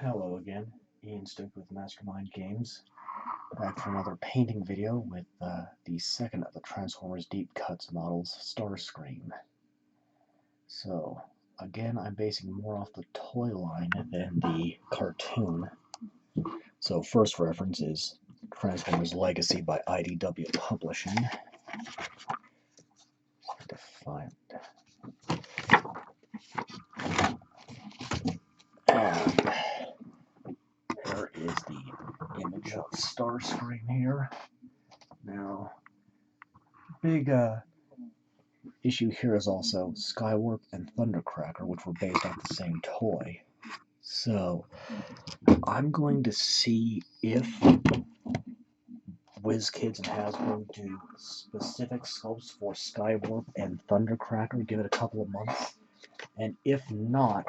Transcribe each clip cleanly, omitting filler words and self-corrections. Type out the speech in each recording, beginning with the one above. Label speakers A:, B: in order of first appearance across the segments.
A: Hello again, Ian Stoke with Mastermind Games, back for another painting video with the second of the Transformers Deep Cuts models, Starscream. So, again, I'm basing more off the toy line than the cartoon. So, first reference is Transformers Legacy by IDW Publishing. To find. And there is the image of Starscream here. Now, big issue here is also Skywarp and Thundercracker, which were based off the same toy. So, I'm going to see if WizKids and Hasbro do specific sculpts for Skywarp and Thundercracker, give it a couple of months, and if not,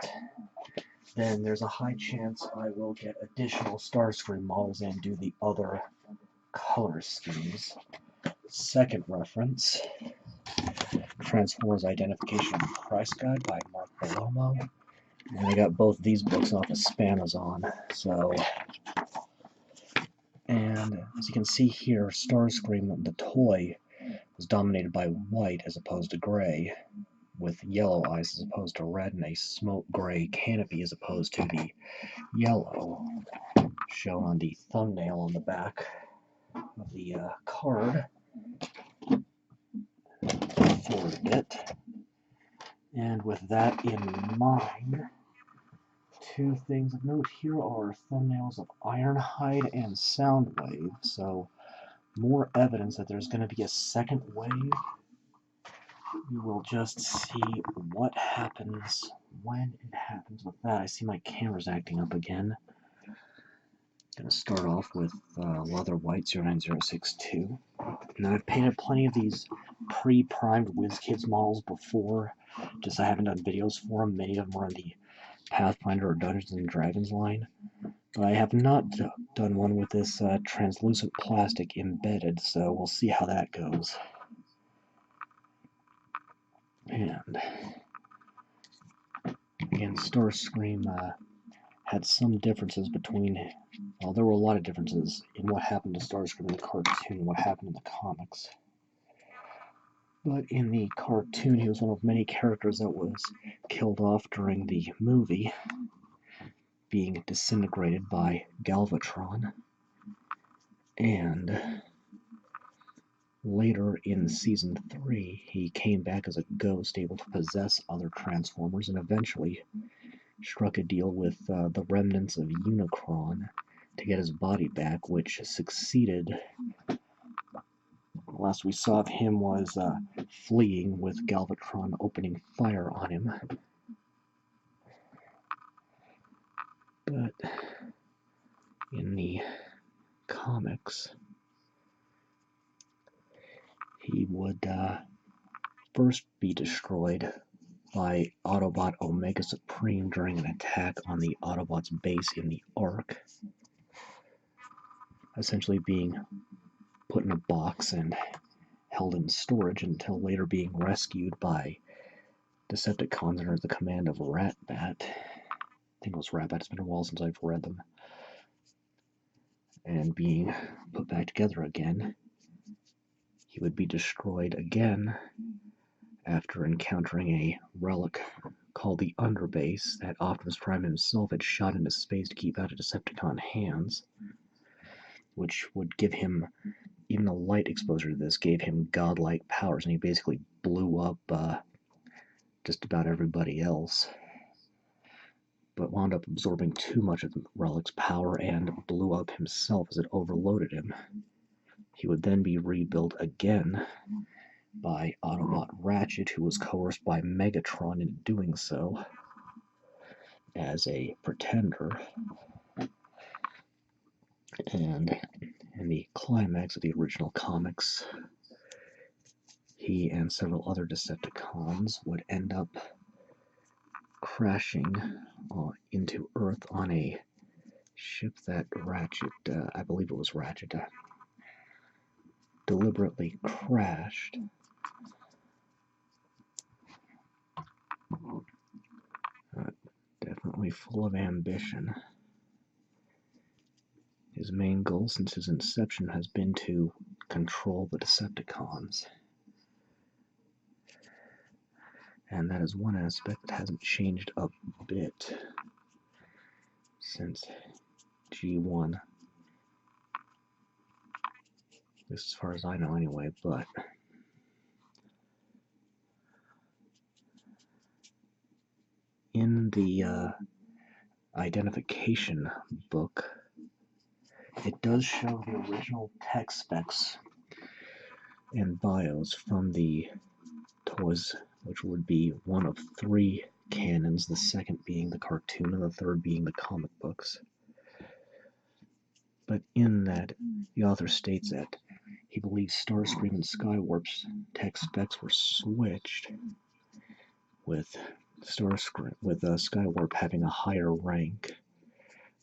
A: then there's a high chance I will get additional Starscream models and do the other color schemes. Second reference, Transformers Identification and Price Guide by Mark Bellomo. And I got both these books off of Spamazon, so... And as you can see here, Starscream, the toy, was dominated by white as opposed to gray, with yellow eyes as opposed to red, and a smoke gray canopy as opposed to the yellow, shown on the thumbnail on the back of the card. Forward a bit. And with that in mind, two things of note here are thumbnails of Ironhide and Soundwave, so more evidence that there's going to be a second wave. You will just see what happens when it happens with that. I see my camera's acting up again. Going to start off with Leather White 09062. Now, I've painted plenty of these pre-primed WizKids models before, just I haven't done videos for them. Many of them are in the Pathfinder or Dungeons and Dragons line. But I have not done one with this translucent plastic embedded, so we'll see how that goes. And again, Starscream had some differences between, well, there were a lot of differences in what happened to Starscream in the cartoon and what happened in the comics. But in the cartoon, he was one of many characters that was killed off during the movie, being disintegrated by Galvatron. And later in Season 3, he came back as a ghost, able to possess other Transformers, and eventually struck a deal with the remnants of Unicron to get his body back, which succeeded. The last we saw of him was fleeing with Galvatron opening fire on him. But in the comics, he would first be destroyed by Autobot Omega Supreme during an attack on the Autobots' base in the Ark, essentially being put in a box and held in storage until later being rescued by Decepticons under the command of Ratbat. I think it was Ratbat, it's been a while since I've read them. And being put back together again. He would be destroyed again after encountering a relic called the Underbase that Optimus Prime himself had shot into space to keep out of Decepticon hands, which would give him, even the light exposure to this gave him godlike powers, and he basically blew up just about everybody else, but wound up absorbing too much of the relic's power and blew up himself as it overloaded him. He would then be rebuilt again by Autobot Ratchet, who was coerced by Megatron into doing so as a pretender. And in the climax of the original comics, he and several other Decepticons would end up crashing into Earth on a ship that Ratchet, I believe it was Ratchet, deliberately crashed. Definitely full of ambition. His main goal since his inception has been to control the Decepticons. And that is one aspect that hasn't changed a bit since G1. As far as I know anyway, but in the identification book, it does show the original tech specs and bios from the toys, which would be one of 3 canons, the second being the cartoon and the third being the comic books. But in that, the author states that he believes Starscream and Skywarp's tech specs were switched with Skywarp having a higher rank.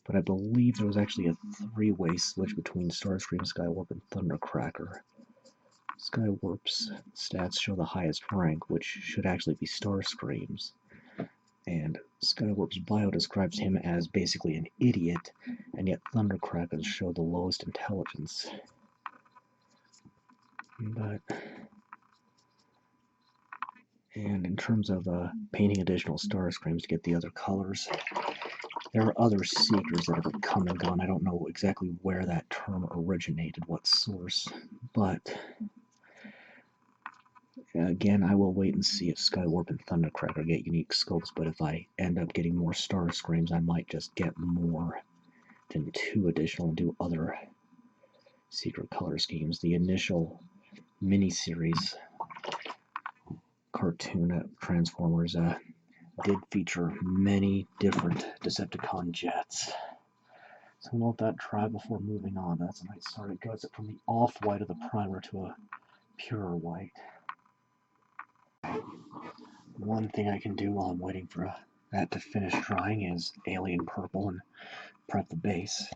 A: But I believe there was actually a 3-way switch between Starscream, Skywarp, and Thundercracker. Skywarp's stats show the highest rank, which should actually be Starscream's. And Skywarp's bio describes him as basically an idiot, and yet Thundercracker's show the lowest intelligence. And in terms of painting additional Starscreams to get the other colors, there are other seekers that have come and gone. I don't know exactly where that term originated, what source, but again, I will wait and see if Skywarp and Thundercracker get unique scopes, but if I end up getting more Starscreams, I might just get more than 2 additional and do other secret color schemes. The initial miniseries cartoon Transformers did feature many different Decepticon jets. So we'll let that dry before moving on. That's a nice start. It goes from the off-white of the primer to a purer white. One thing I can do while I'm waiting for that to finish drying is alien purple and prep the base.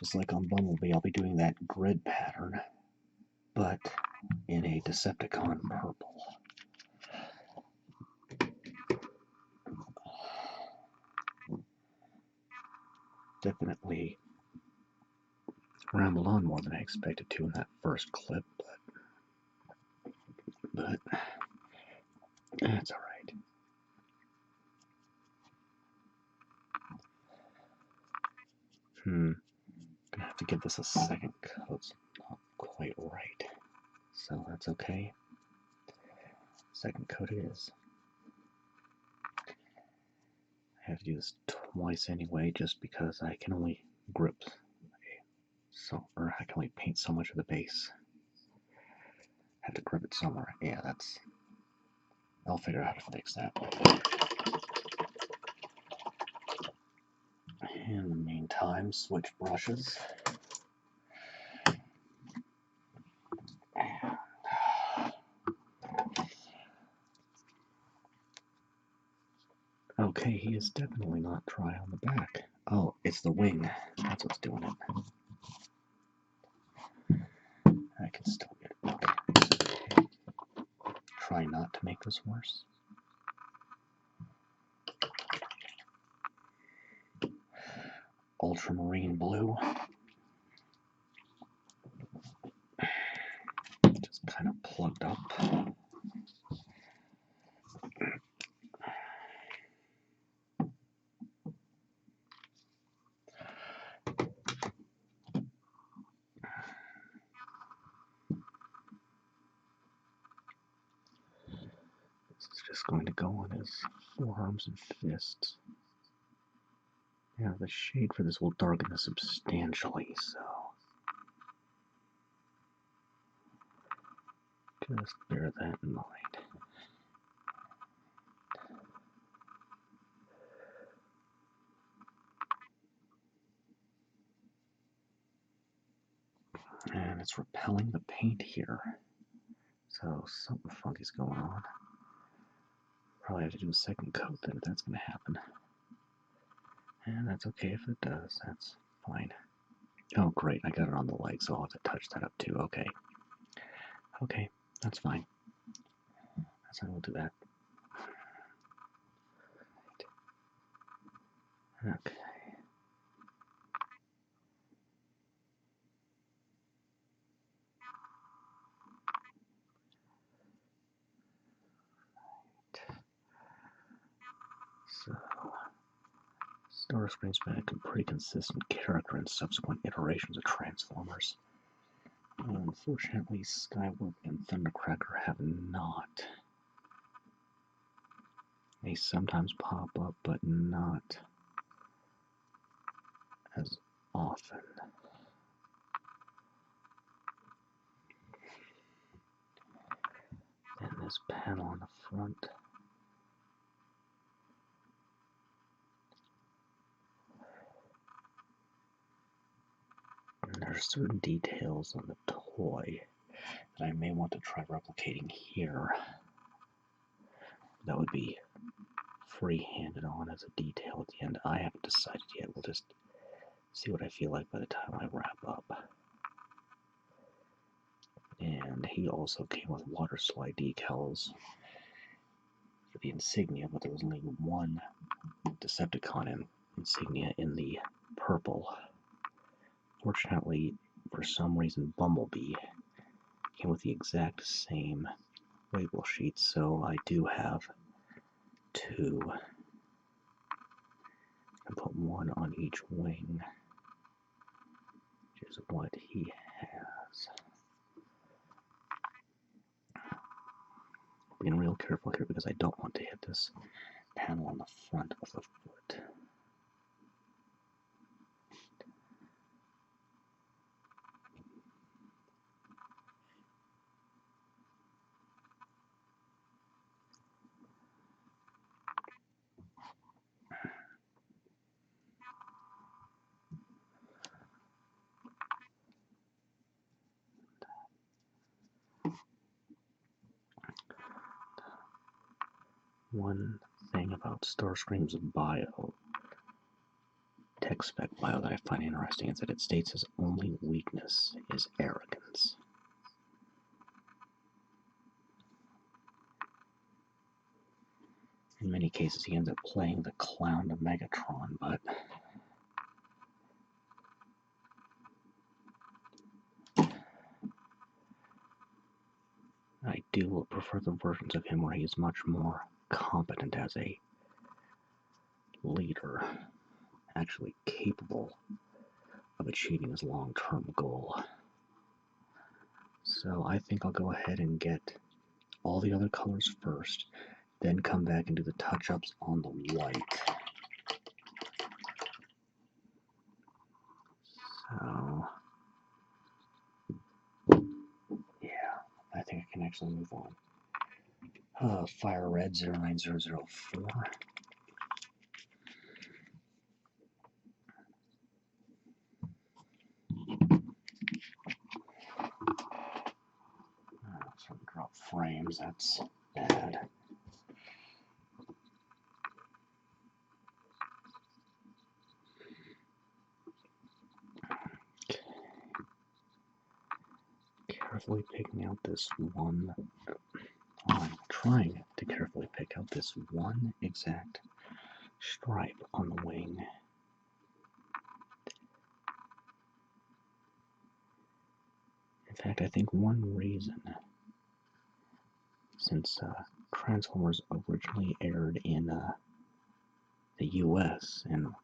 A: Just like on Bumblebee, I'll be doing that grid pattern, but in a Decepticon purple. Definitely rambled on more than I expected to in that first clip, but that's alright. Gonna have to give this a second coat. It's not quite right, so that's okay. Second coat it is. I have to do this twice anyway, just because I can only grip or I can only paint so much of the base. I have to grip it somewhere. Yeah, I'll figure out how to fix that. In the meantime, switch brushes. Okay, he is definitely not dry on the back. Oh, it's the wing. That's what's doing it. I can still get it. Okay. Try not to make this worse. Ultramarine blue. Just kind of plugged up. Just going to go on his forearms and fists. Yeah, the shade for this will darken this substantially, so just bear that in mind. And it's repelling the paint here, so something funky's going on. Probably have to do a second coat then if that's going to happen. And that's okay if it does, that's fine. Oh great, I got it on the leg, so I'll have to touch that up too. Okay. Okay, that's fine. That's how we'll do that. Okay. Starscream's been a pretty consistent character in subsequent iterations of Transformers. Unfortunately, Skywarp and Thundercracker have not. They sometimes pop up, but not as often. And this panel on the front. And there are certain details on the toy that I may want to try replicating here. That would be free-handed on as a detail at the end. I haven't decided yet. We'll just see what I feel like by the time I wrap up. And he also came with water slide decals for the insignia, but there was only one Decepticon insignia in the purple. Fortunately, for some reason, Bumblebee came with the exact same label sheet, so I do have two. And put one on each wing, which is what he has. Being real careful here because I don't want to hit this panel on the front of the foot. One thing about Starscream's bio, tech spec bio, that I find interesting is that it states his only weakness is arrogance. In many cases, he ends up playing the clown to Megatron, but I do prefer the versions of him where he is much more competent as a leader, actually capable of achieving his long-term goal. So I think I'll go ahead and get all the other colors first, then come back and do the touch-ups on the white. So, yeah, I think I can actually move on. Fire Red 09004. Some drop frames, that's bad. Okay. Carefully picking out this one. I'm trying to carefully pick out this one exact stripe on the wing. In fact, I think one reason, since Transformers originally aired in the US, and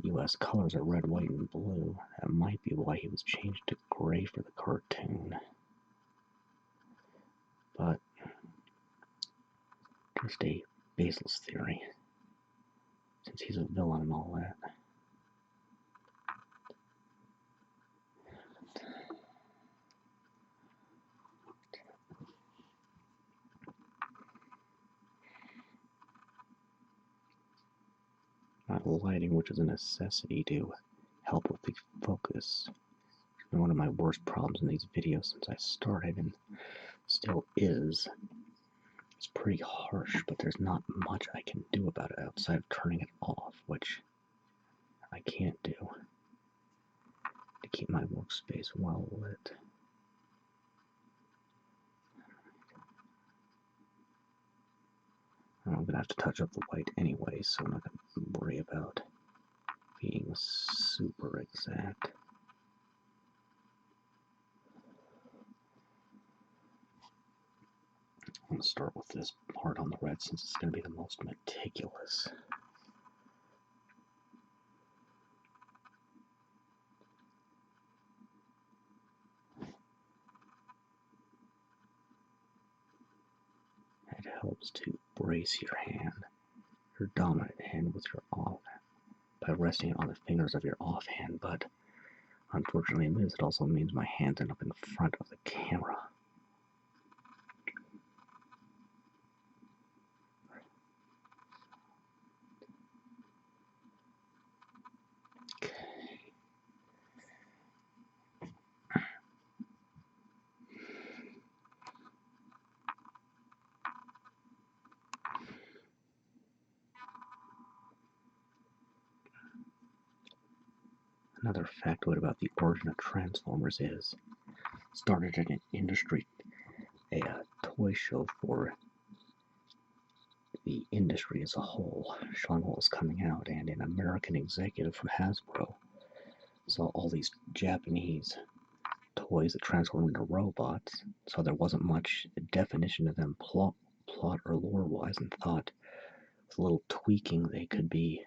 A: US colors are red, white, and blue, that might be why he was changed to gray for the cartoon. But just a baseless theory, since he's a villain and all that. Not lighting, which is a necessity to help with the focus. It's been one of my worst problems in these videos since I started, and still is. It's pretty harsh, but there's not much I can do about it outside of turning it off, which I can't do to keep my workspace well lit. I'm going to have to touch up the white anyway, so I'm not going to worry about being super exact. I'm going to start with this part on the red since it's going to be the most meticulous. helps to brace your hand, your dominant hand, with your off by resting it on the fingers of your offhand, but unfortunately in this it also means my hands end up in front of the camera. Another factoid about the origin of Transformers is, started in an industry, a toy show for the industry as a whole, showing what was coming out, and an American executive from Hasbro saw all these Japanese toys that transformed into robots, so there wasn't much definition of them plot or lore-wise, and thought with a little tweaking they could be,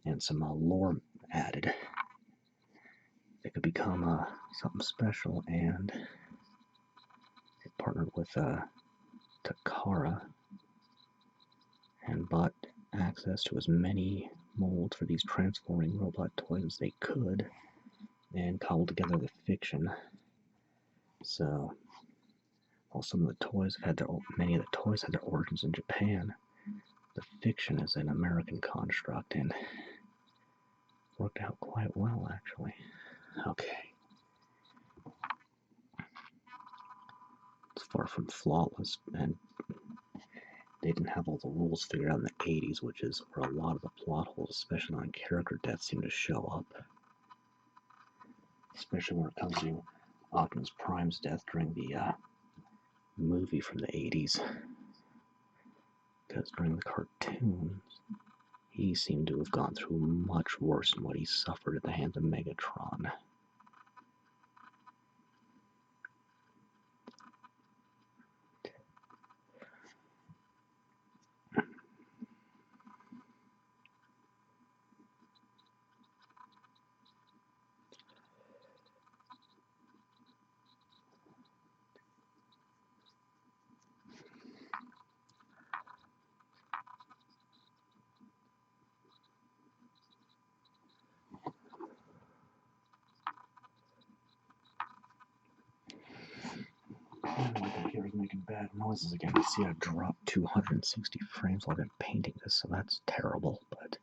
A: and some lore added, they could become something special, and they partnered with Takara and bought access to as many molds for these transforming robot toys as they could, and cobbled together the fiction. So, while some of the toys many of the toys had their origins in Japan, the fiction is an American construct, and worked out quite well, actually. Okay. It's far from flawless, and they didn't have all the rules figured out in the 80s, which is where a lot of the plot holes, especially on character death, seem to show up. Especially when it comes to Optimus Prime's death during the movie from the 80s. Because during the cartoons, he seemed to have gone through much worse than what he suffered at the hands of Megatron. And my computer's making bad noises again. I see I dropped 260 frames while I've been painting this, so that's terrible, but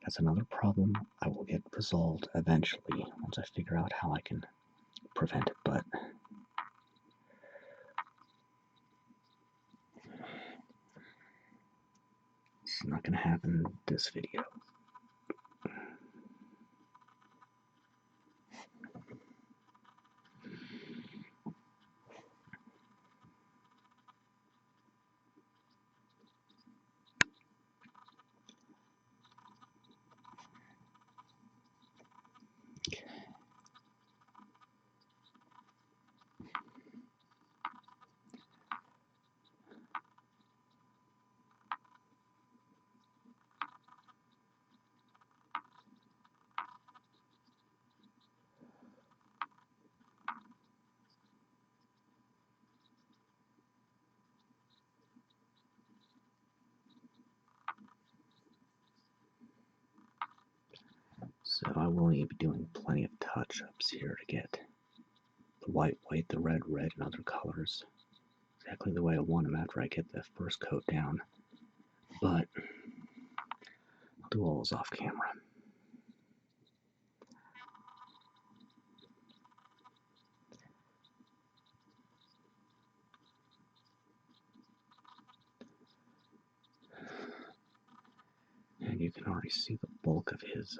A: that's another problem I will get resolved eventually once I figure out how I can prevent it, but it's not going to happen in this video. So I will need to be doing plenty of touch-ups here to get the white, the red, and other colors exactly the way I want them after I get the first coat down. But I'll do all those off camera. And you can already see the bulk of his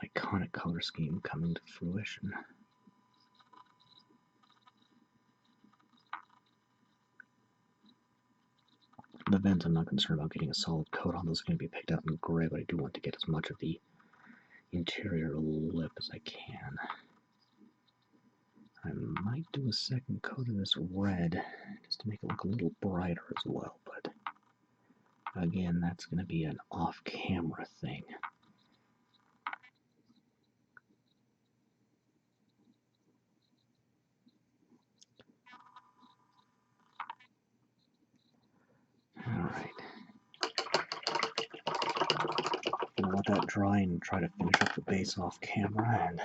A: iconic color scheme coming to fruition. The vents, I'm not concerned about getting a solid coat on. Those are going to be picked out in gray, but I do want to get as much of the interior lip as I can. I might do a second coat of this red, just to make it look a little brighter as well, but again, that's going to be an off-camera thing. let that dry and try to finish up the base off camera and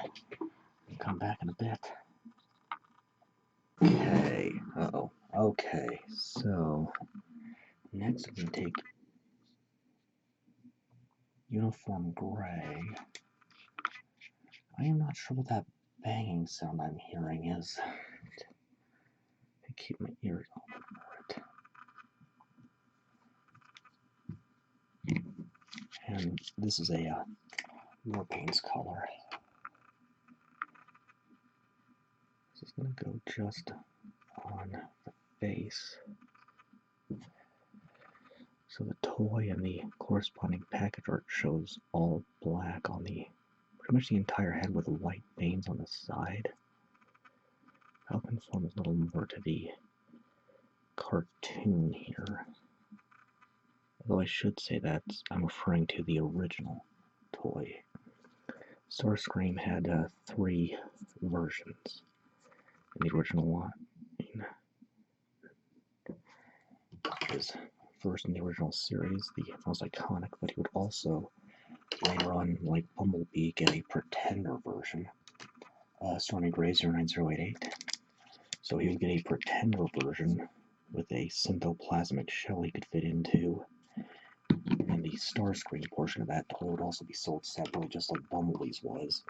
A: come back in a bit. Okay, uh-oh. Okay, so next I'm going to take uniform gray. I am not sure what that banging sound I'm hearing is. I keep my ears open for it. And this is a Warpaints color. This is going to go just on the face. So the toy and the corresponding package art shows all black on the pretty much the entire head with white veins on the side. I'll conform a little more to the cartoon here. Although I should say that I'm referring to the original toy. Starscream had 3 versions. In the original one, his first in the original series, the most iconic, but he would also later on, like Bumblebee, get a Pretender version. Stormy Gray 09088. So he would get a Pretender version with a synthoplasmic shell he could fit into. And the Starscream portion of that toy would also be sold separately, just like Bumblebee's was.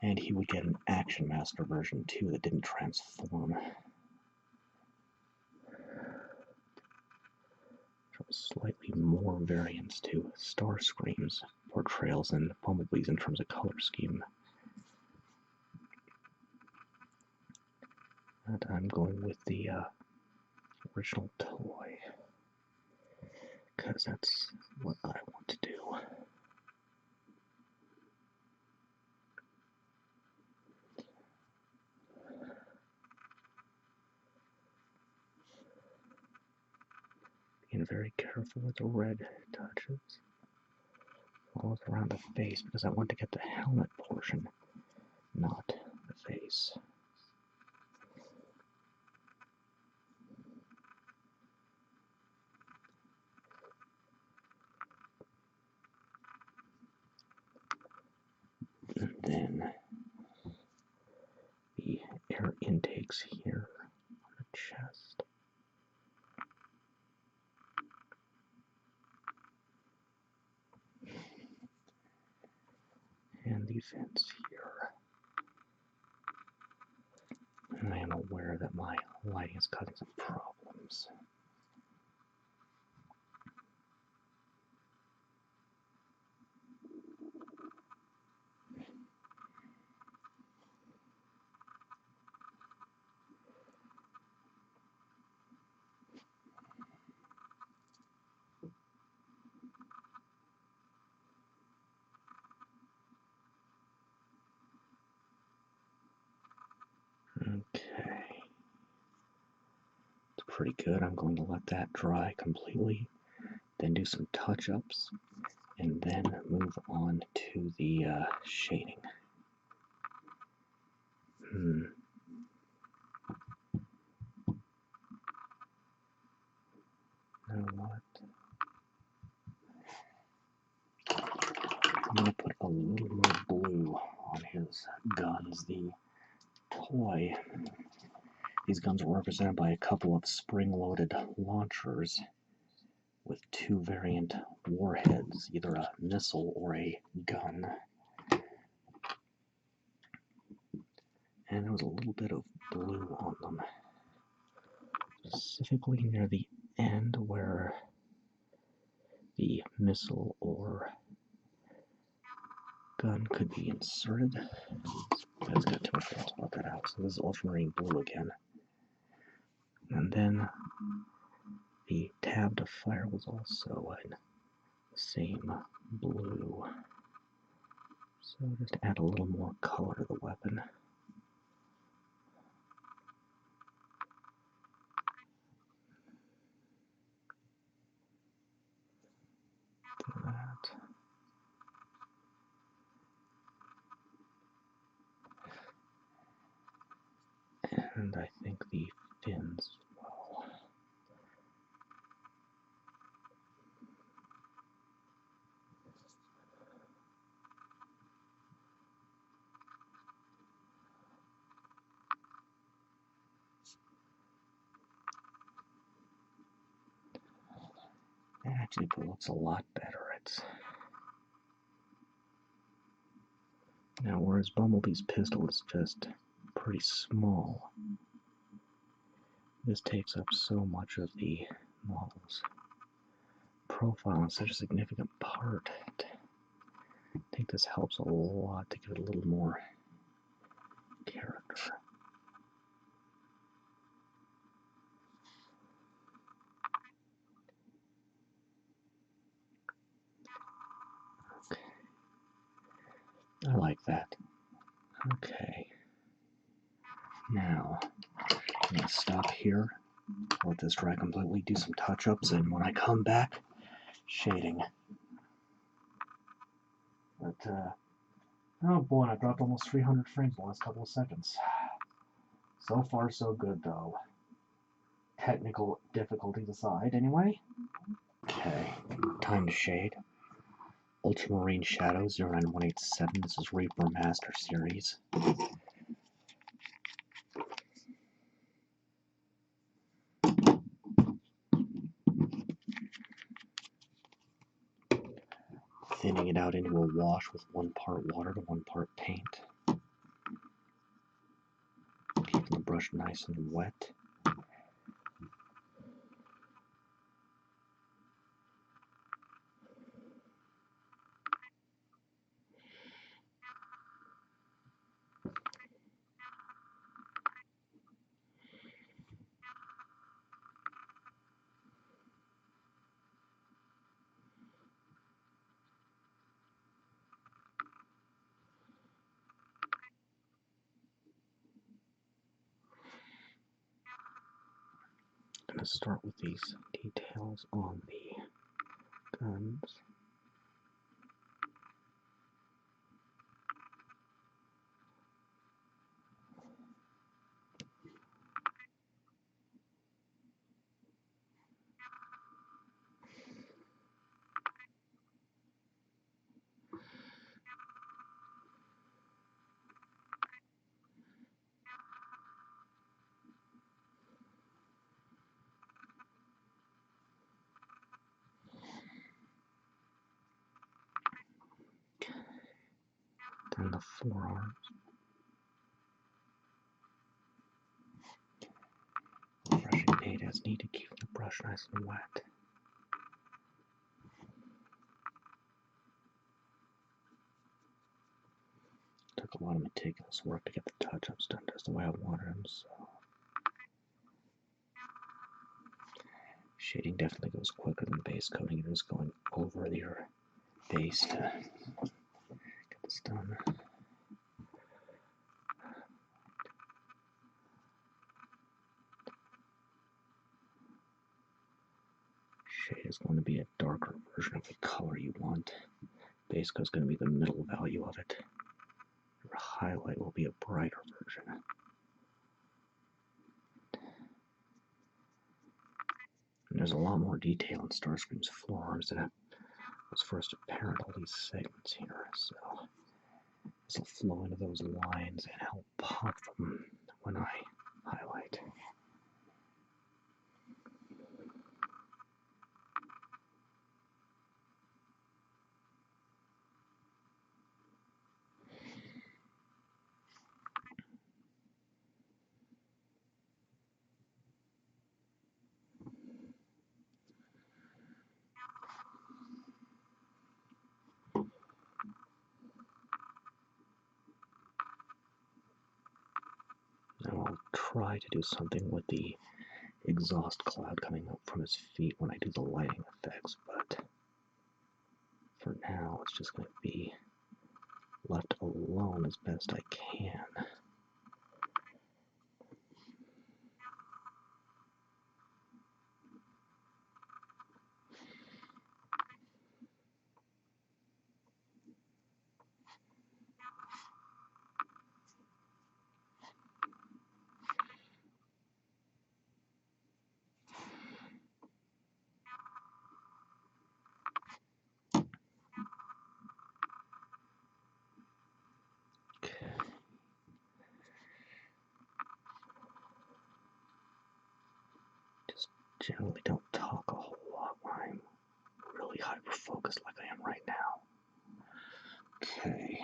A: And he would get an Action Master version too that didn't transform. Slightly more variants to Starscream's portrayals than Bumblebee's in terms of color scheme. And I'm going with the original toy, because that's what I want to do. Being very careful with the red touches. All around the face, because I want to get the helmet portion, not the face. And then the air intakes here on the chest. And the vents here. And I am aware that my lighting is causing some problems. Okay. It's pretty good. I'm going to let that dry completely, then do some touch-ups, and then move on to the shading. You know what? I'm going to put a little more blue on his guns. The toy, these guns are represented by a couple of spring-loaded launchers with 2 variant warheads, either a missile or a gun. And there was a little bit of blue on them, specifically near the end where the missile or gun could be inserted. That's got too much to spot that out. So this is Ultramarine blue again. And then the tab to fire was also in the same blue. So just to add a little more color to the weapon. Do that. And I think the fins as well. Actually, it looks a lot better. Now, whereas Bumblebee's pistol is just pretty small, this takes up so much of the model's profile and such a significant part. I think this helps a lot to give it a little more character. Okay. I like that. Okay. Now, I'm going to stop here, let this dry completely, do some touch-ups, and when I come back, shading. But, oh boy, I dropped almost 300 frames in the last couple of seconds. So far, so good, though. Technical difficulties aside, anyway. Okay, time to shade. Ultramarine Shadow 09187. This is Reaper Master Series. Thinning it out into a wash with 1 part water to 1 part paint. Keeping the brush nice and wet. I'm going to start with these details on the guns. Then the forearms. Brushing paint as needed, keeping the brush nice and wet. Took a lot of meticulous work to get the touch-ups done just the way I wanted them, so... Shading definitely goes quicker than base coating. You're just going over your base to get this done. Shade is going to be a darker version of the color you want. Base coat is going to be the middle value of it. Your highlight will be a brighter version. And there's a lot more detail in Starscream's forearms than was first apparent all these segments here, so this will flow into those lines and help pop them when I highlight. Now I'll try to do something with the exhaust cloud coming up from his feet when I do the lighting effects, but for now it's just going to be left alone as best I can. Just generally don't talk a whole lot when I'm really hyper focused like I am right now. Okay.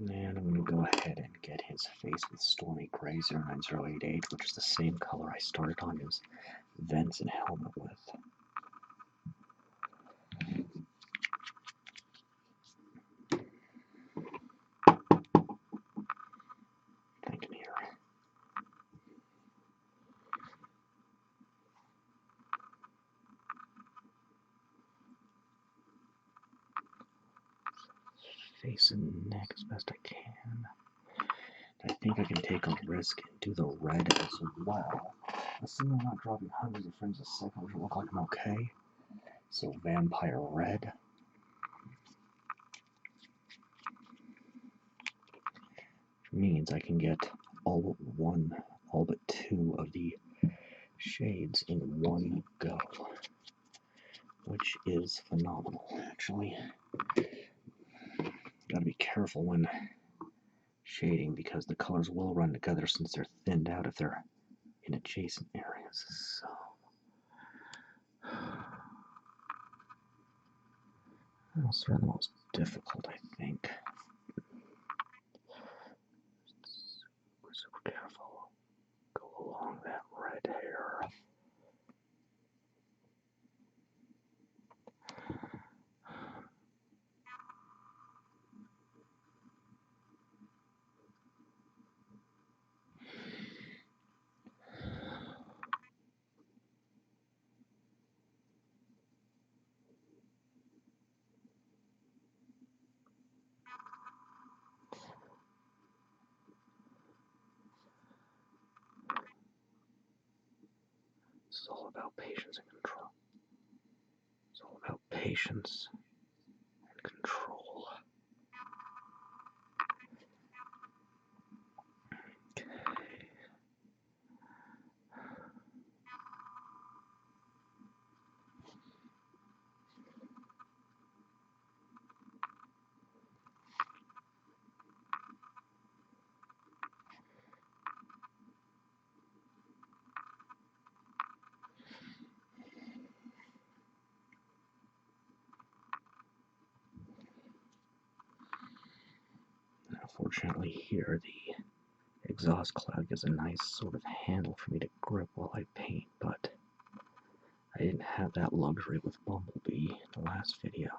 A: And I'm going to go ahead and get his face with Stormy Gray 09088, which is the same color I started on his vents and helmet with. Thinking here. Face and neck as best I can. I think I can take a risk and do the red as well. Assuming I'm not dropping hundreds of frames a second, which will look like I'm okay. So Vampire Red. Which means I can get all but two of the shades in one go. Which is phenomenal, actually. Gotta be careful when shading because the colors will run together since they're thinned out if they're in adjacent areas. So that's sort of the most difficult, I think. Super careful. Go along that red hair. It's all about patience and control. It's all about patience and control. Okay. Unfortunately here, the exhaust cloud gives a nice sort of handle for me to grip while I paint, but I didn't have that luxury with Bumblebee in the last video.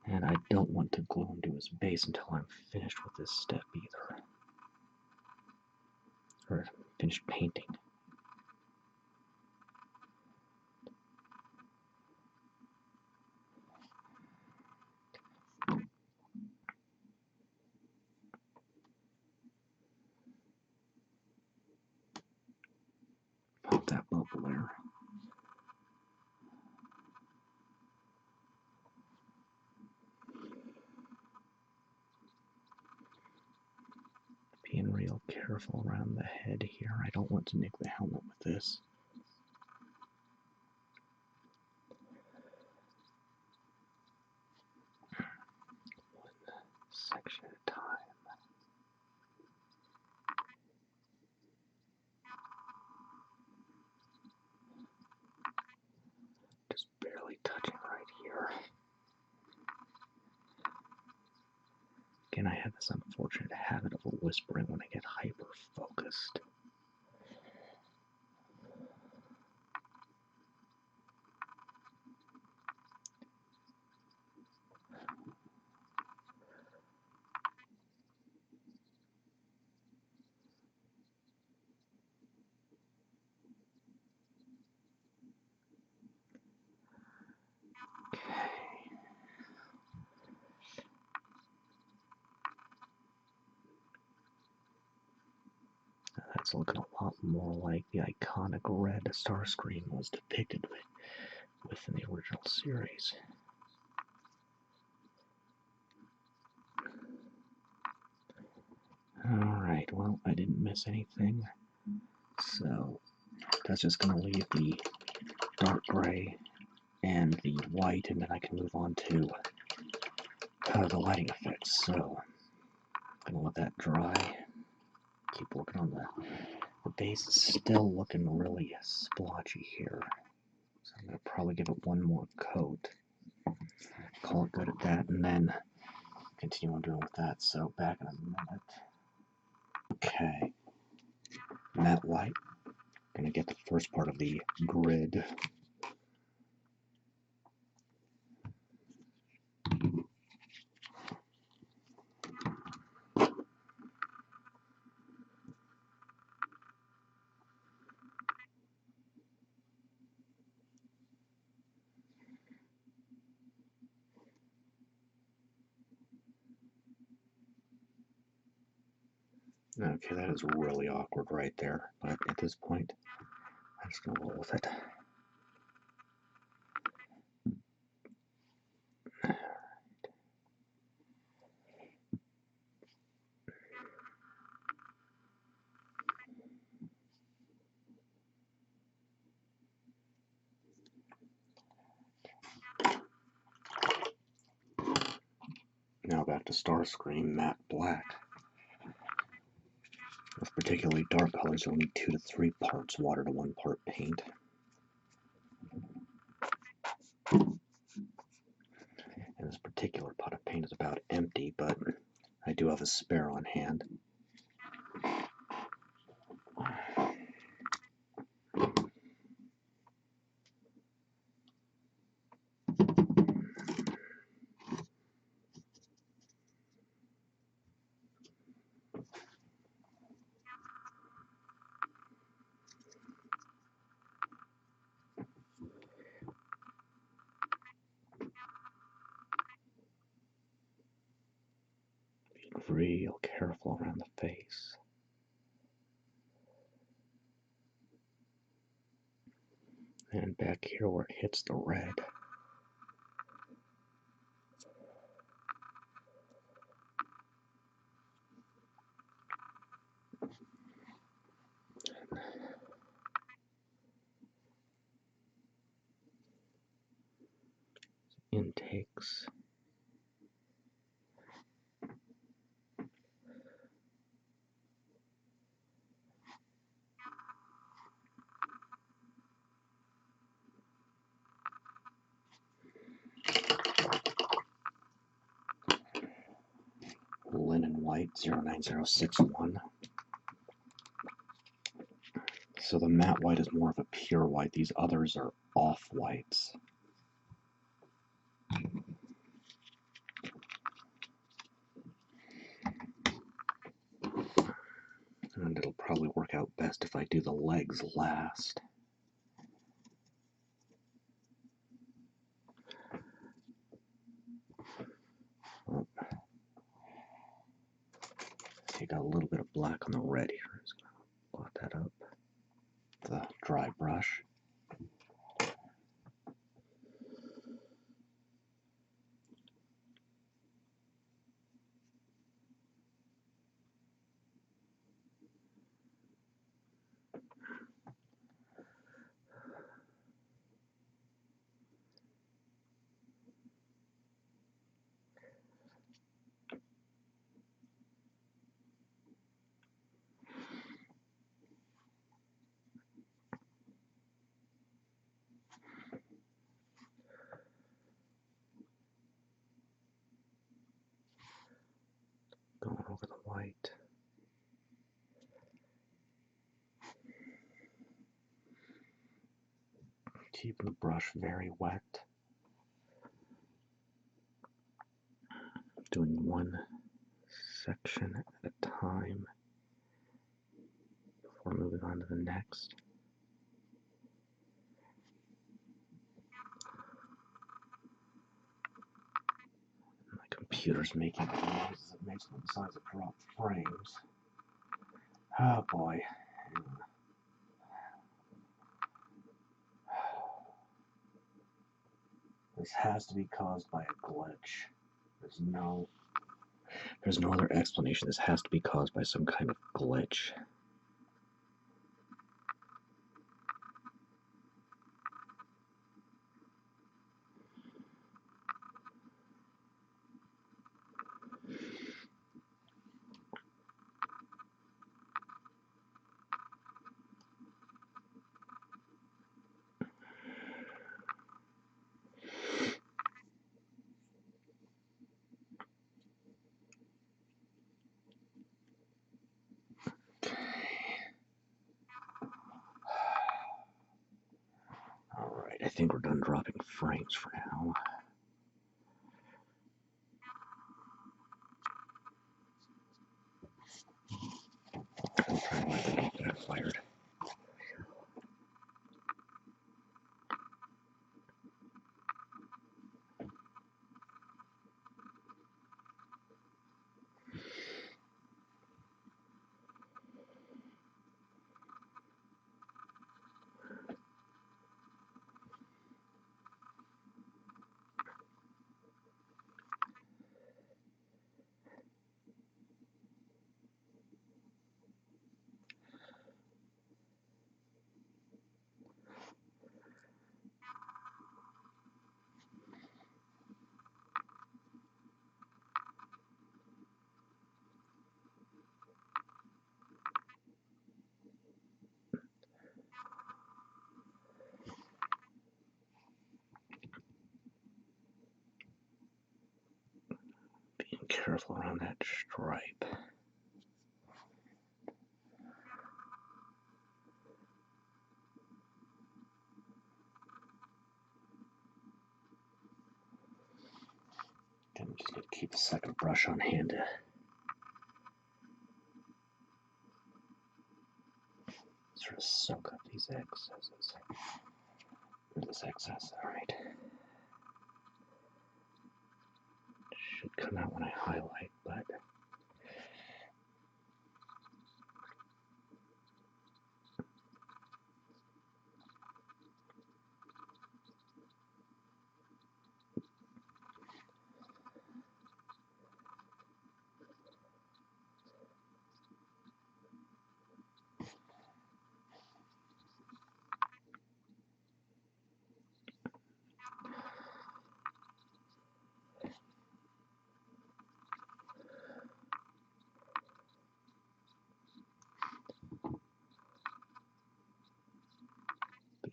A: And I don't want to glue him to his base until I'm finished with this step either. Or finished painting. Pop that bubble there. Being real careful around the head here. I don't want to nick the helmet with this. One section at a time. Just barely touching right here. Again, I have this unfortunate habit of whispering when I get hyper-focused. That's looking a lot more like the iconic red Starscream was depicted within the original series. Alright, well, I didn't miss anything. So, that's just going to leave the dark gray and the white, and then I can move on to the lighting effects. So, I'm going to let that dry. Keep working on the The base is still looking really splotchy here. So I'm going to probably give it one more coat. Call it good at that, and then continue on doing with that. So back in a minute. Okay. Matte white. Going to get the first part of the grid. Okay, that is really awkward right there, but at this point, I'm just going to roll with it. Now back to Starscream matte black. With particularly dark colors, you'll need 2 to 3 parts water to 1 part paint. And this particular pot of paint is about empty, but I do have a spare on hand. Real careful around the face. And back here where it hits the red. Intakes. Linen white 09061. So the matte white is more of a pure white. These others are off whites. And it'll probably work out best if I do the legs last. Oh. See, got a little bit of black on the red here. I'm just going to blot that up. The dry brush. Going over the white. Keeping the brush very wet. Doing one section at a time before moving on to the next. My computer's making noises it makes when it decides to drop frames. Oh boy. This has to be caused by a glitch. There's no other explanation. This has to be caused by some kind of glitch. I think we're done dropping frames for now. I'm trying to get that backfired. Being careful around that stripe. I'm just going to keep a second brush on hand to sort of soak up these excesses. Or this excess, alright. Should come out when I highlight, but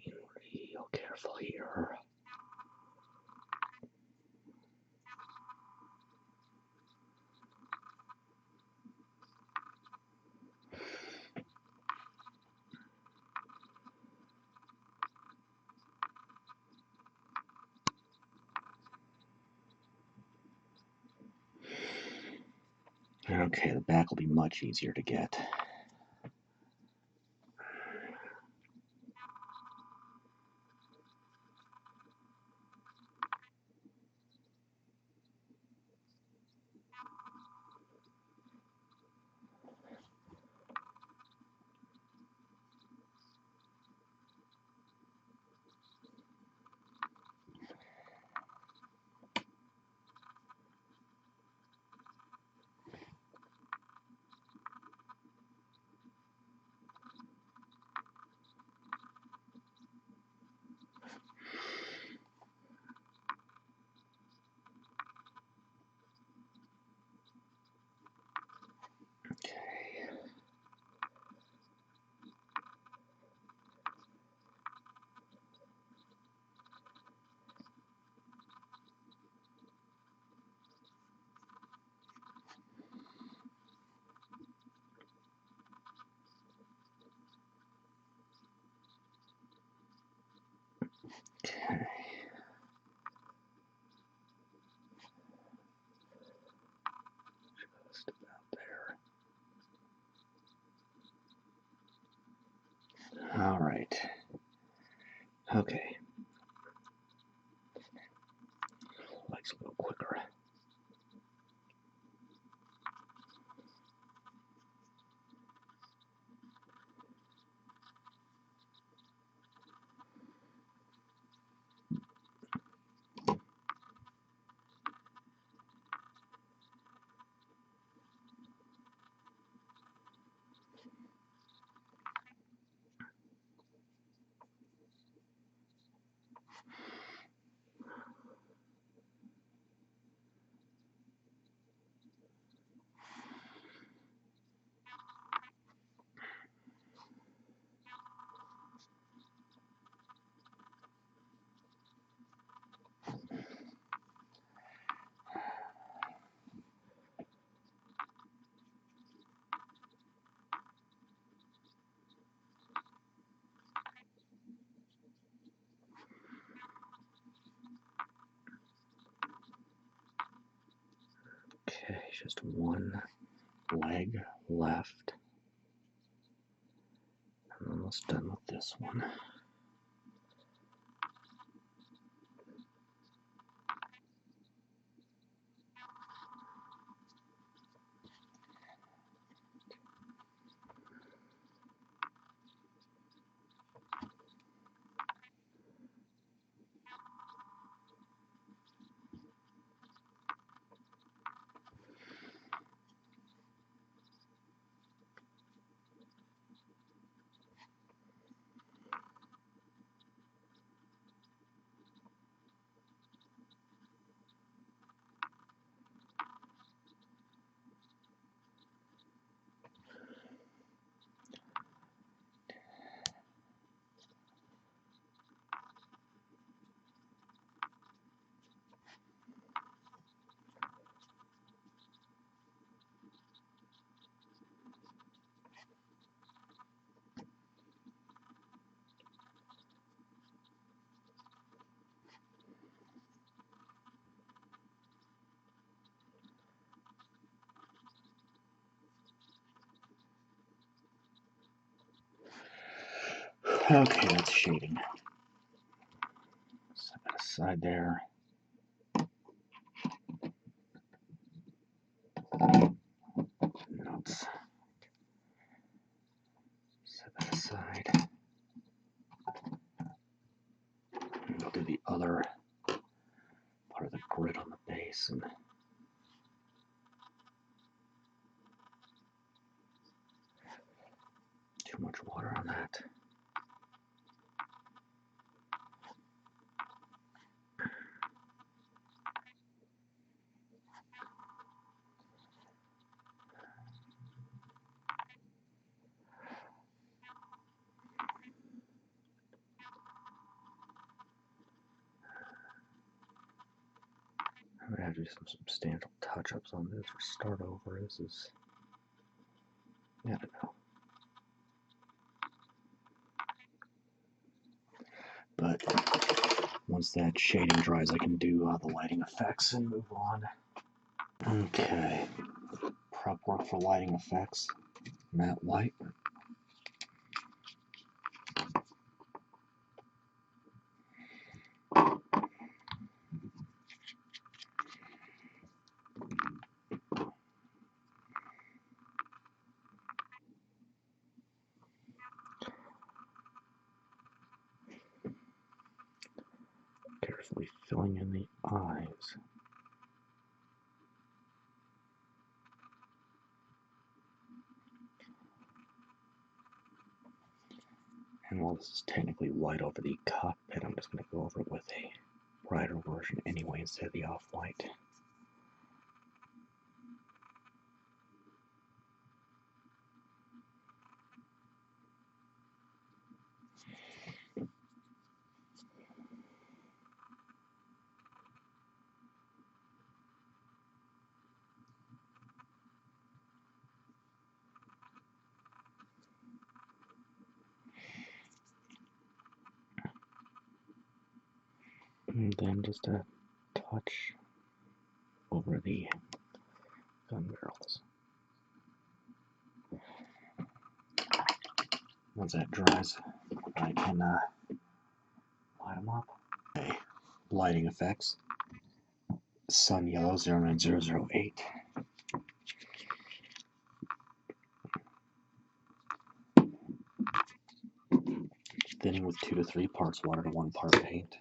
A: being real careful here. Okay, the back will be much easier to get. Okay. Just about there. All right. Okay. Likes a little quicker. just one leg left. I'm almost done with this one. Okay, that's shading. Set that aside there. Notes. Set that aside. And we'll do the other part of the grid on the base. And too much water on that. I'm gonna have to do some substantial touch-ups on this or start over. This is, I don't know. But once that shading dries, I can do the lighting effects and move on. Okay, prep work for lighting effects. Matte white. Carefully filling in the eyes. And while this is technically white over the cockpit, I'm just going to go over it with a brighter version anyway instead of the off-white. And then just a touch over the gun barrels. Once that dries, I can light them up. Okay, lighting effects. Sun yellow 09008. Thinning with 2 to 3 parts water to 1 part paint.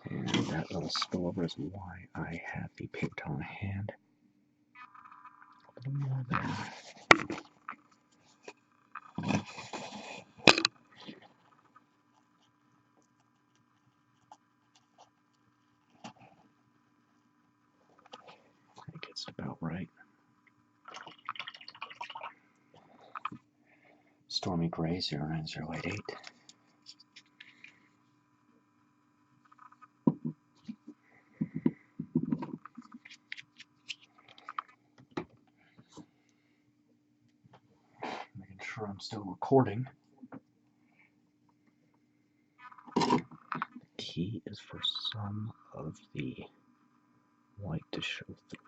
A: And that little spillover is why I have the paper towel in hand. A little more there. I think it's about right. Stormy Gray 09088. sure I'm still recording. The key is for some of the white to show through.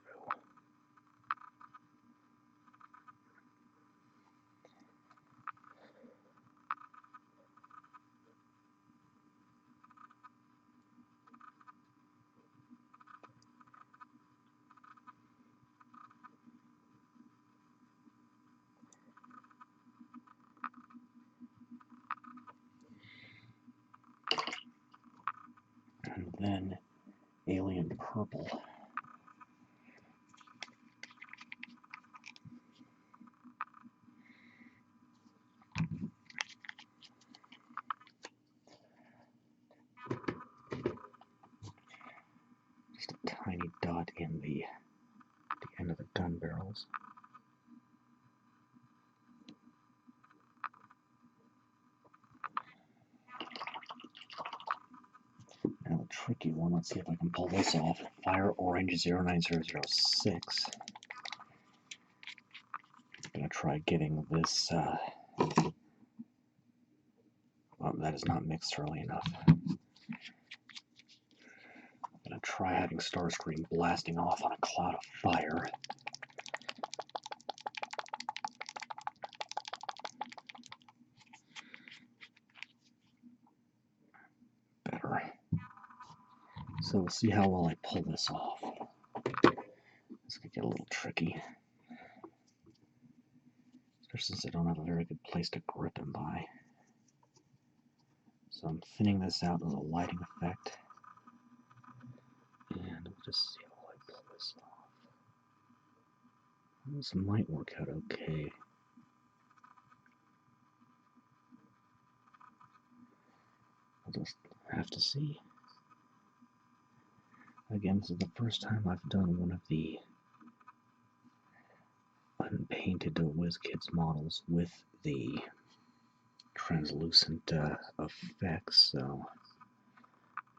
A: And then alien purple. Just a tiny dot in the end of the gun barrels. Now the tricky one, let's see if I can pull this off. Fire Orange 09006. I'm going to try getting this, well, that is not mixed early enough. I'm going to try having Starscream blasting off on a cloud of fire. Better. So we'll see how well I pull this off. This could get a little tricky, especially since I don't have a very good place to grip him by. So I'm thinning this out as a lighting effect, and we'll just see how I pull this off. This might work out okay. I'll just have to see. Again, this is the first time I've done one of the unpainted WizKids models with the translucent effects, so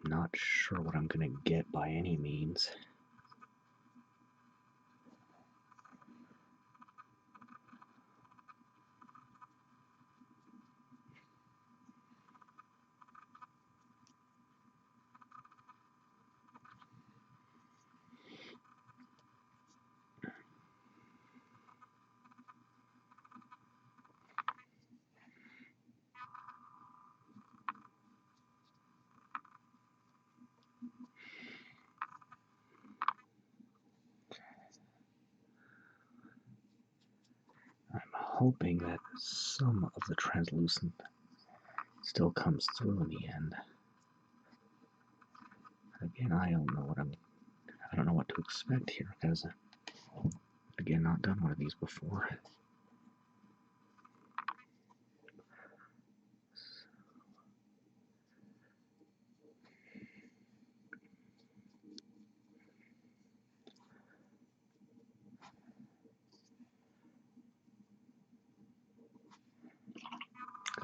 A: not sure what I'm going to get by any means. I'm hoping that some of the translucent still comes through in the end. Again, I don't know what to expect here, because again, not done one of these before.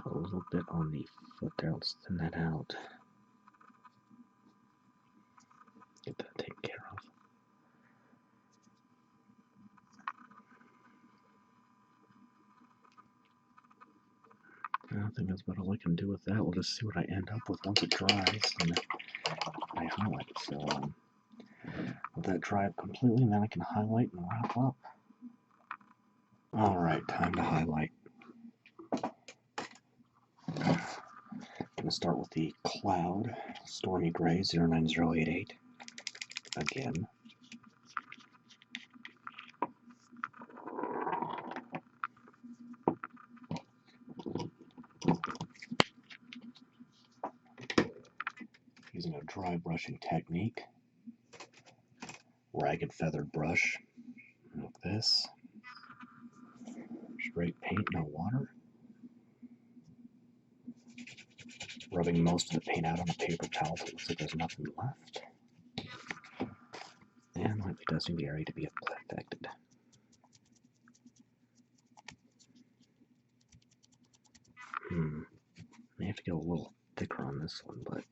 A: Got a little bit on the foot there, let's thin that out. Get that taken care of. I think that's about all I can do with that. We'll just see what I end up with once it dries and I highlight. So let that dry up completely, and then I can highlight and wrap up. Alright, time to highlight. I'm going to start with the Cloud Stormy Gray 09088. Again. Using a dry brushing technique. Ragged feathered brush. Like this. Straight paint, no water. Rubbing most of the paint out on a paper towel so it looks like there's nothing left. And lightly dusting the area to be affected. May have to get a little thicker on this one, but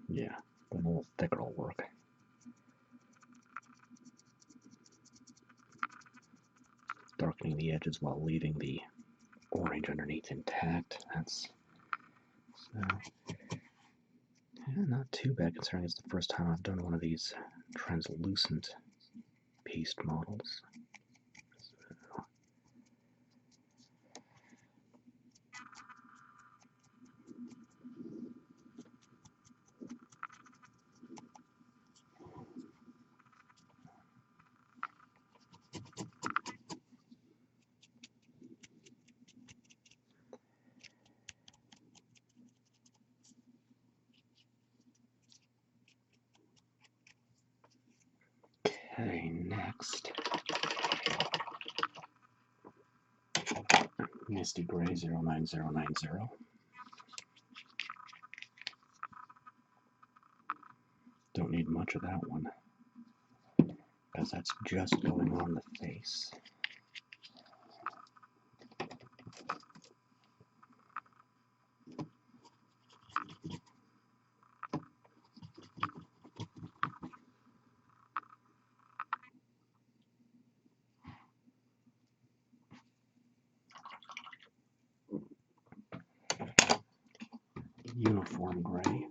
A: yeah, going a little thicker will work. darkening the edges while leaving the orange underneath intact. That's not too bad considering it's the first time I've done one of these translucent paste models. Okay, next, Misty Gray 09090. Don't need much of that one, because that's just going on the face. Uniform Gray.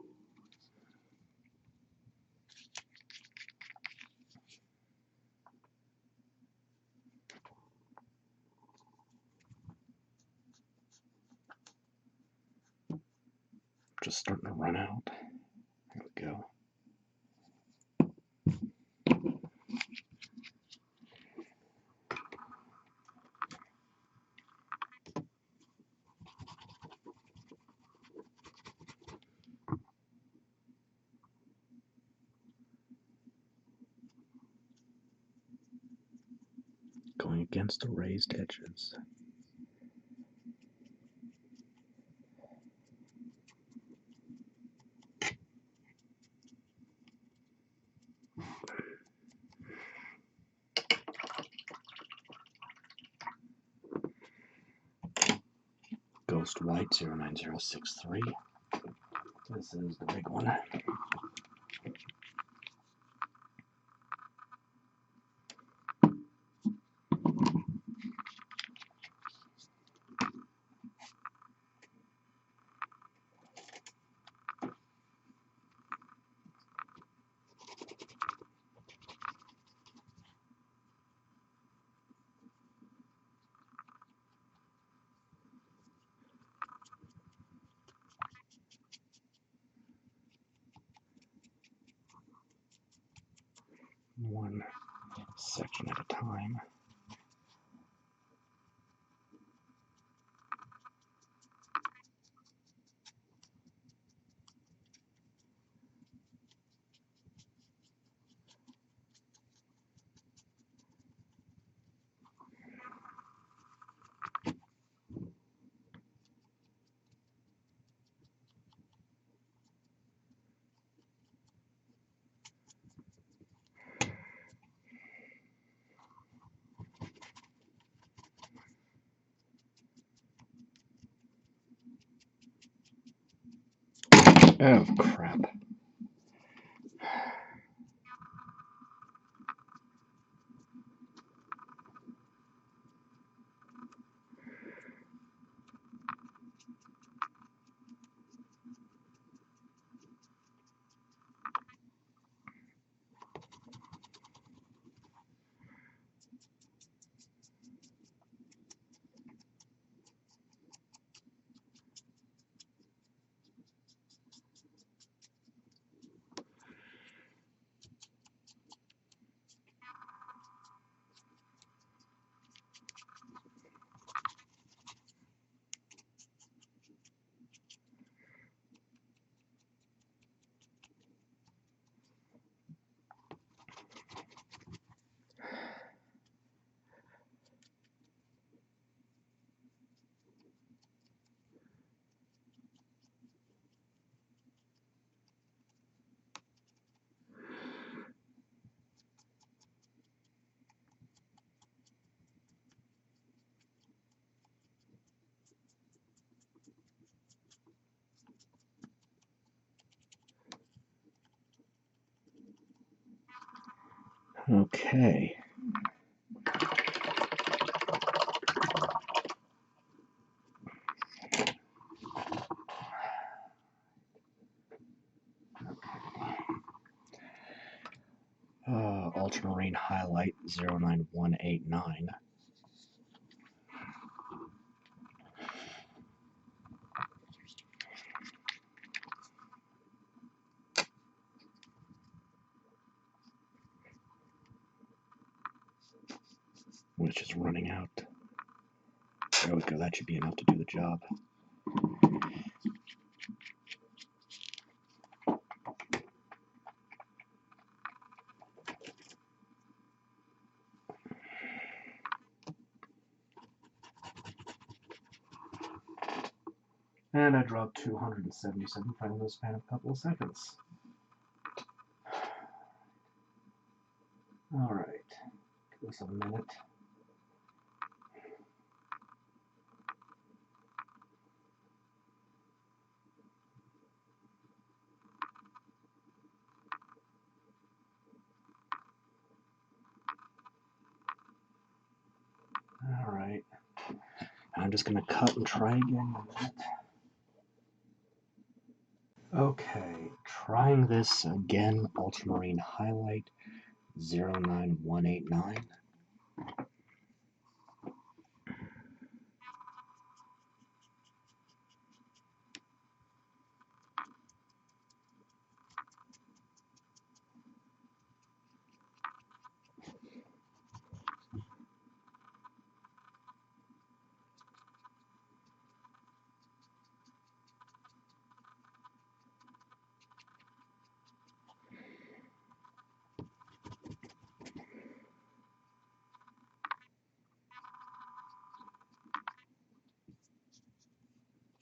A: Just starting to run out. There we go. Going against the raised edges. Ghost White 09063. This is the big one. One section at a time. Oh, crap. Okay. Ultramarine highlight 09189. Which is running out. There we go, that should be enough to do the job. And I dropped 277 from the span of a couple of seconds. Alright, give this a minute. Alright, I'm just going to cut and try again in a minute. Okay, trying this again, Ultramarine highlight 09189.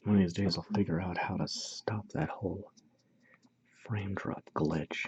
A: One of these days I'll figure out how to stop that whole frame drop glitch.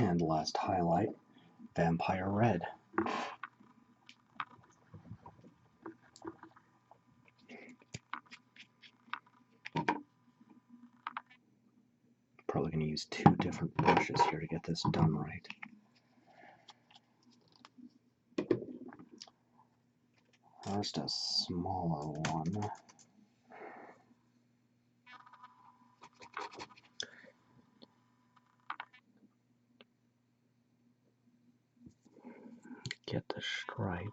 A: And last highlight, Vampire Red. Probably going to use 2 different brushes here to get this done right. First, a smaller one. Get the stripe.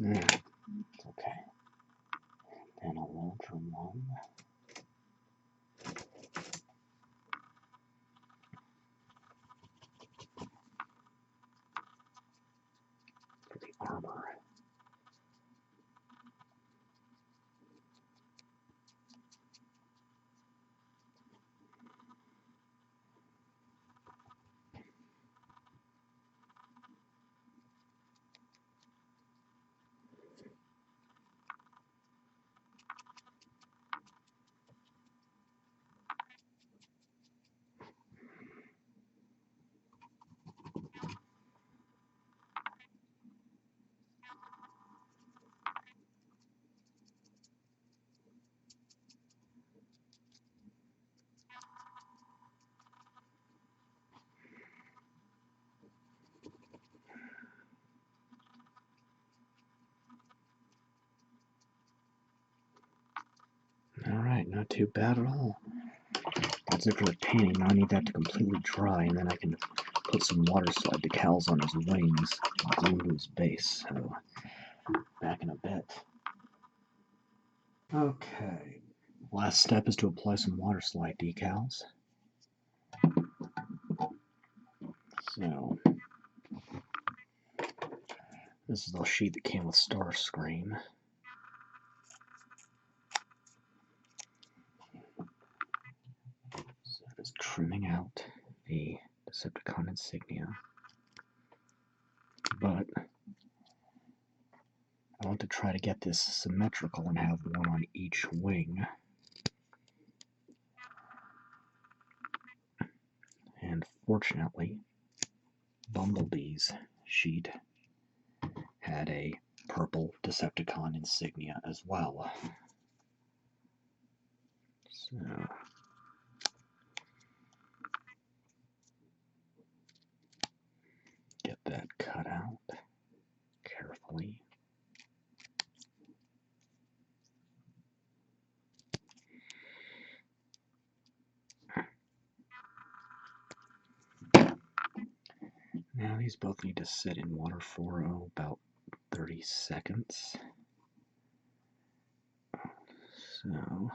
A: Okay. And a larger one. For the armor. not too bad at all. That's it for the painting. Now I need that to completely dry, and then I can put some water slide decals on his wings and glue to his base. So, back in a bit. Okay. Last step is to apply some water slide decals. So, this is the sheet that came with Starscream. So just trimming out the Decepticon insignia. But I want to try to get this symmetrical and have one on each wing. And fortunately, Bumblebee's sheet had a purple Decepticon insignia as well. So, get that cut out carefully. Now these both need to sit in water for about 30 seconds. So,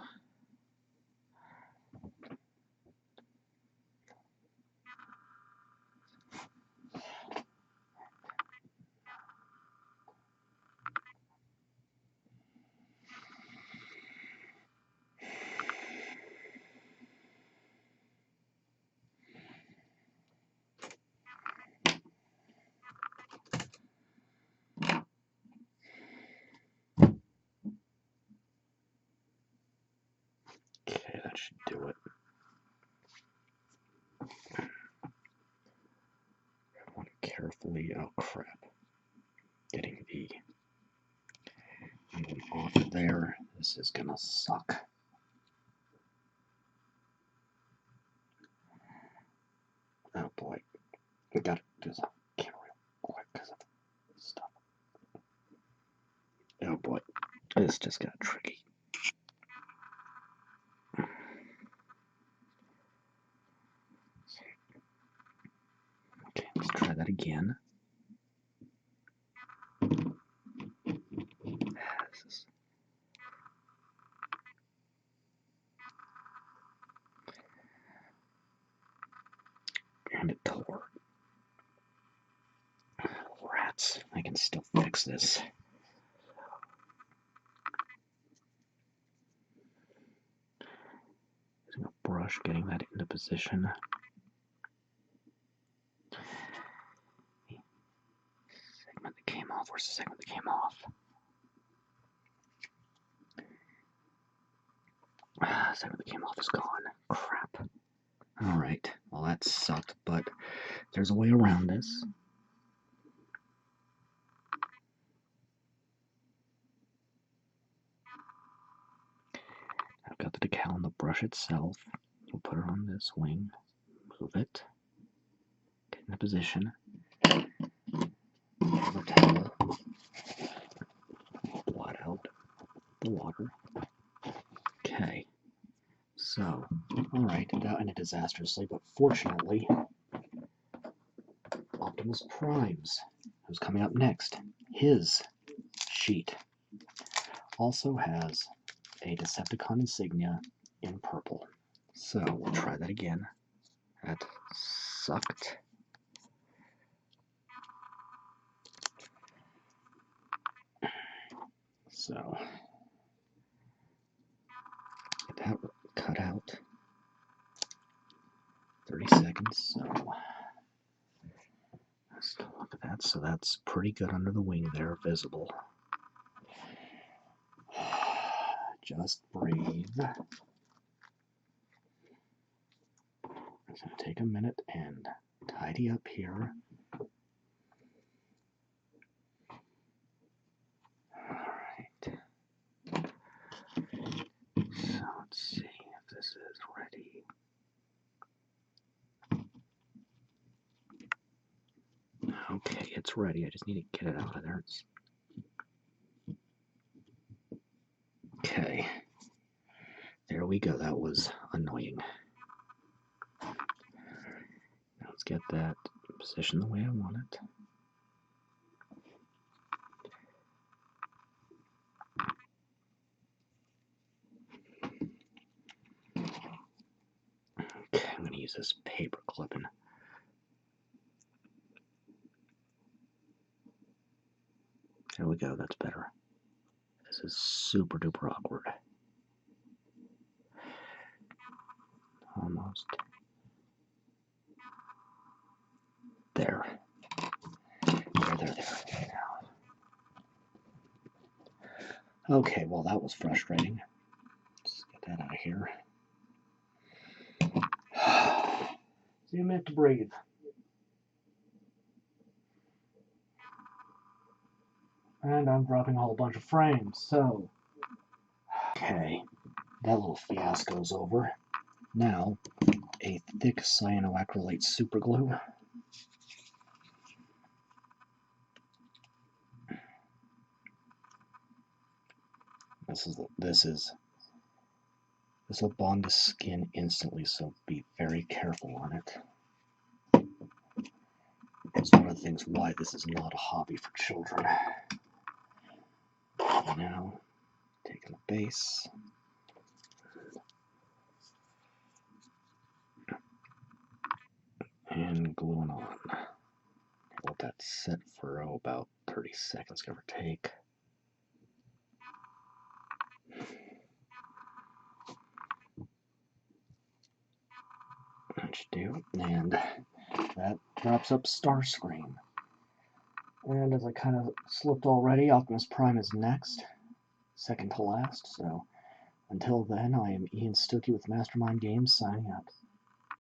A: okay, that should do it. I want to carefully, oh crap, getting the off there. This is gonna suck. Oh boy, we gotta do this camera real quick because of stuff. Oh boy, this just got tricky. Okay, let's try that again. And it tore. Rats, I can still fix this. Using a brush, getting that into position. Segment that came off. Where's the segment that came off? Segment that came off is gone. Crap. Alright, well that sucked, but there's a way around this. I've got the decal on the brush itself. We'll put it on this wing. Move it. Get into position. The towel. Blot out the water. Okay. So, alright, that ended disastrously, but fortunately, Optimus Prime's, who's coming up next, his sheet also has a Decepticon insignia in purple. So, we'll try that again. That sucked. So, get that cut out. 30 seconds, so let's look at that. So that's pretty good under the wing there, visible. Just breathe. It's going to take a minute and tidy up here. Alright. So let's see if this is ready. Okay, it's ready. I just need to get it out of there. Okay. There There we go. That was annoying. Now let's get that positioned the way I want it. Okay, I'm going to use this paper clipping. There we go. That's better. This is super duper awkward. Almost. There. There. Okay, well that was frustrating. Let's get that out of here. See, I meant to breathe. And I'm dropping a whole bunch of frames, so... Okay, that little fiasco's over. Now, a thick cyanoacrylate superglue. This will bond to skin instantly, so be very careful on it. It's one of the things why this is not a hobby for children. Now, taking the base. And gluing on. Let that sit for about 30 seconds, give or take. That should do. And that wraps up Starscream. And as I kind of slipped already, Optimus Prime is next. Second to last. So until then, I am Ian Stokey with Mastermind Games signing out.